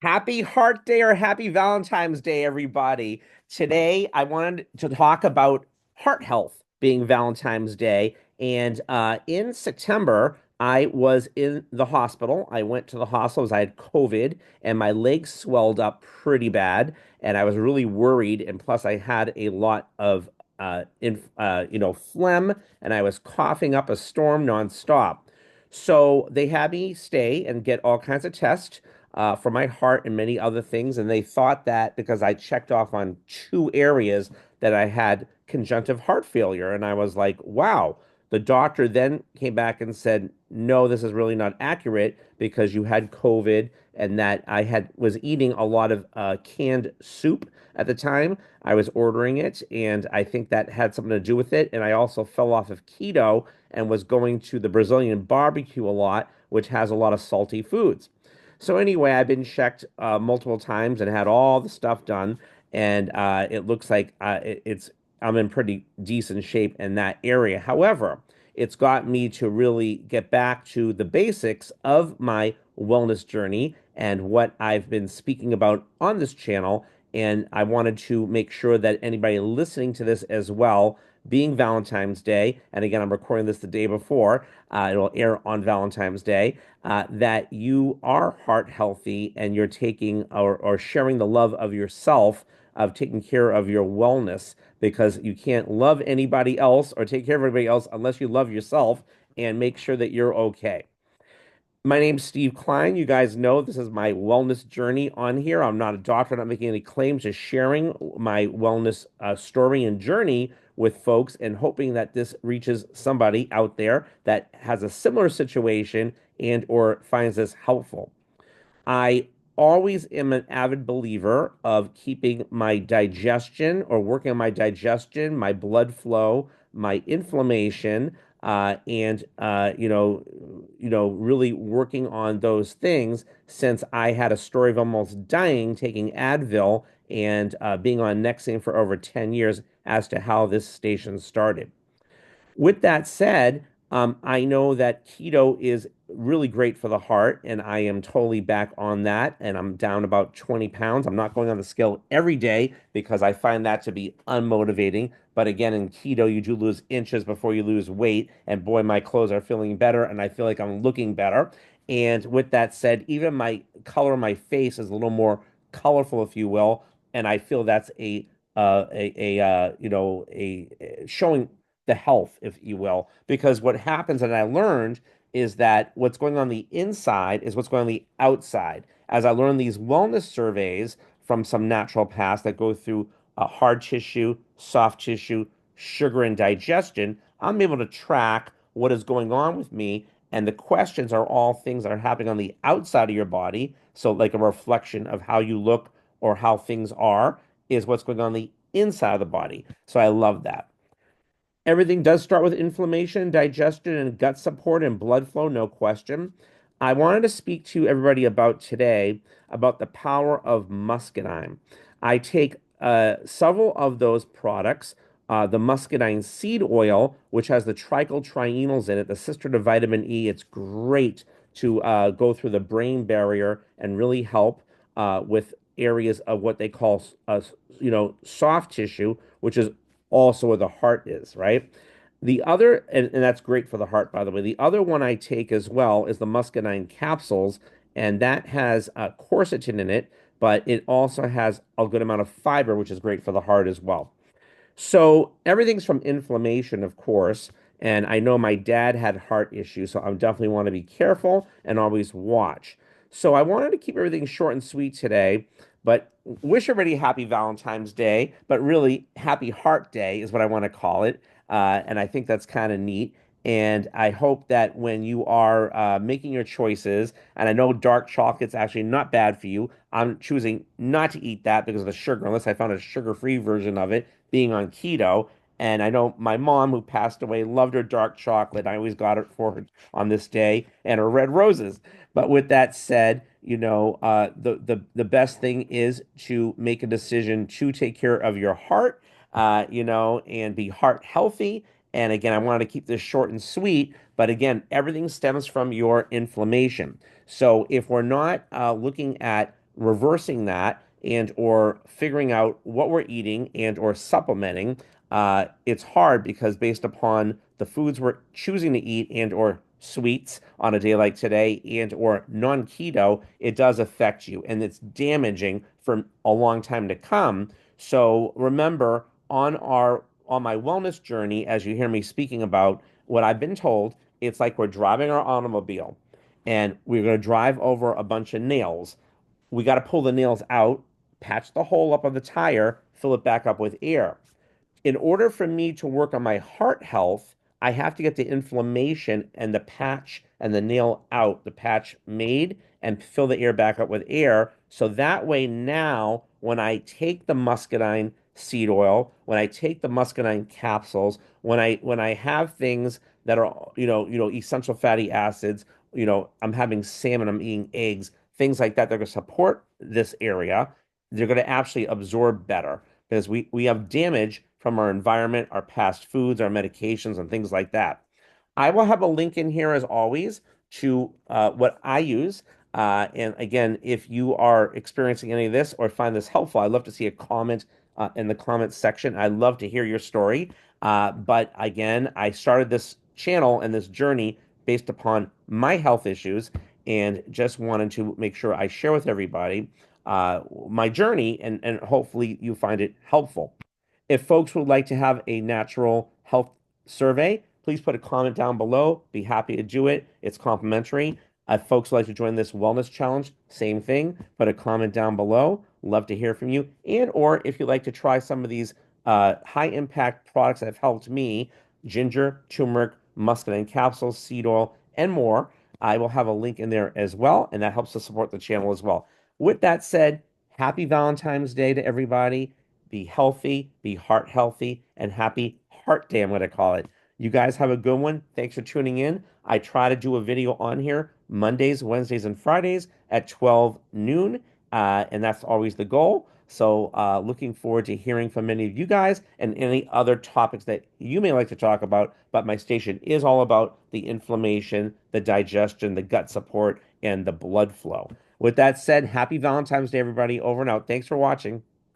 Happy Heart Day or happy Valentine's Day, everybody. Today, I wanted to talk about heart health being Valentine's Day. And in September, I was in the hospital. I went to the hospital as I had COVID and my legs swelled up pretty bad. And I was really worried. And plus, I had a lot of phlegm and I was coughing up a storm nonstop. So they had me stay and get all kinds of tests for my heart and many other things. And they thought that because I checked off on two areas that I had conjunctive heart failure. And I was like, wow. The doctor then came back and said, no, this is really not accurate because you had COVID and that I had was eating a lot of canned soup at the time. I was ordering it, and I think that had something to do with it. And I also fell off of keto and was going to the Brazilian barbecue a lot, which has a lot of salty foods. So anyway, I've been checked multiple times and had all the stuff done, and it looks like it's I'm in pretty decent shape in that area. However, it's got me to really get back to the basics of my wellness journey and what I've been speaking about on this channel. And I wanted to make sure that anybody listening to this as well, being Valentine's Day, and again, I'm recording this the day before, it'll air on Valentine's Day, that you are heart healthy and you're taking or sharing the love of yourself, of taking care of your wellness, because you can't love anybody else or take care of everybody else unless you love yourself and make sure that you're okay. My name's Steve Klein. You guys know this is my wellness journey on here. I'm not a doctor, I'm not making any claims, just sharing my wellness story and journey with folks and hoping that this reaches somebody out there that has a similar situation and or finds this helpful. I always am an avid believer of keeping my digestion or working on my digestion, my blood flow, my inflammation, and really working on those things since I had a story of almost dying taking Advil and being on Nexium for over 10 years as to how this station started. With that said, I know that keto is really great for the heart, and I am totally back on that. And I'm down about 20 pounds. I'm not going on the scale every day because I find that to be unmotivating. But again, in keto, you do lose inches before you lose weight. And boy, my clothes are feeling better, and I feel like I'm looking better. And with that said, even my color of my face is a little more colorful, if you will. And I feel that's a showing the health, if you will, because what happens, and I learned, is that what's going on the inside is what's going on the outside. As I learned these wellness surveys from some naturopaths that go through hard tissue, soft tissue, sugar, and digestion, I'm able to track what is going on with me. And the questions are all things that are happening on the outside of your body. So, like a reflection of how you look or how things are, is what's going on the inside of the body. So, I love that. Everything does start with inflammation, digestion, and gut support and blood flow, no question. I wanted to speak to everybody about today about the power of muscadine. I take several of those products, the muscadine seed oil, which has the trichotrienols in it, the sister to vitamin E. It's great to go through the brain barrier and really help with areas of what they call, soft tissue, which is also where the heart is, right? The other, and that's great for the heart, by the way. The other one I take as well is the muscadine capsules, and that has quercetin in it, but it also has a good amount of fiber, which is great for the heart as well. So everything's from inflammation, of course. And I know my dad had heart issues, so I definitely want to be careful and always watch. So I wanted to keep everything short and sweet today, but wish everybody happy Valentine's Day, but really happy Heart Day is what I want to call it. And I think that's kind of neat. And I hope that when you are making your choices, and I know dark chocolate's actually not bad for you, I'm choosing not to eat that because of the sugar, unless I found a sugar-free version of it being on keto. And I know my mom, who passed away, loved her dark chocolate. I always got it for her on this day and her red roses. But with that said, the best thing is to make a decision to take care of your heart, and be heart healthy. And again, I wanted to keep this short and sweet, but again, everything stems from your inflammation. So if we're not looking at reversing that and or figuring out what we're eating and or supplementing, it's hard because based upon the foods we're choosing to eat and or sweets on a day like today and or non-keto, it does affect you and it's damaging for a long time to come. So remember on my wellness journey, as you hear me speaking about what I've been told, it's like we're driving our automobile and we're going to drive over a bunch of nails. We got to pull the nails out, patch the hole up of the tire, fill it back up with air. In order for me to work on my heart health, I have to get the inflammation and the patch and the nail out, the patch made, and fill the air back up with air. So that way, now when I take the muscadine seed oil, when I take the muscadine capsules, when I have things that are essential fatty acids, I'm having salmon, I'm eating eggs, things like that. They're going to support this area. They're going to actually absorb better because we have damage from our environment, our past foods, our medications, and things like that. I will have a link in here as always to what I use. And again, if you are experiencing any of this or find this helpful, I'd love to see a comment in the comments section. I'd love to hear your story. But again, I started this channel and this journey based upon my health issues and just wanted to make sure I share with everybody my journey and hopefully you find it helpful. If folks would like to have a natural health survey, please put a comment down below. Be happy to do it. It's complimentary. If folks would like to join this wellness challenge, same thing. Put a comment down below. Love to hear from you. And or if you'd like to try some of these high impact products that have helped me, ginger, turmeric, muscadine capsules, seed oil, and more, I will have a link in there as well, and that helps to support the channel as well. With that said, happy Valentine's Day to everybody. Be healthy, be heart healthy, and happy heart day, I'm going to call it. You guys have a good one. Thanks for tuning in. I try to do a video on here Mondays, Wednesdays, and Fridays at 12 noon, and that's always the goal. So, looking forward to hearing from many of you guys and any other topics that you may like to talk about. But my station is all about the inflammation, the digestion, the gut support, and the blood flow. With that said, happy Valentine's Day, everybody. Over and out. Thanks for watching.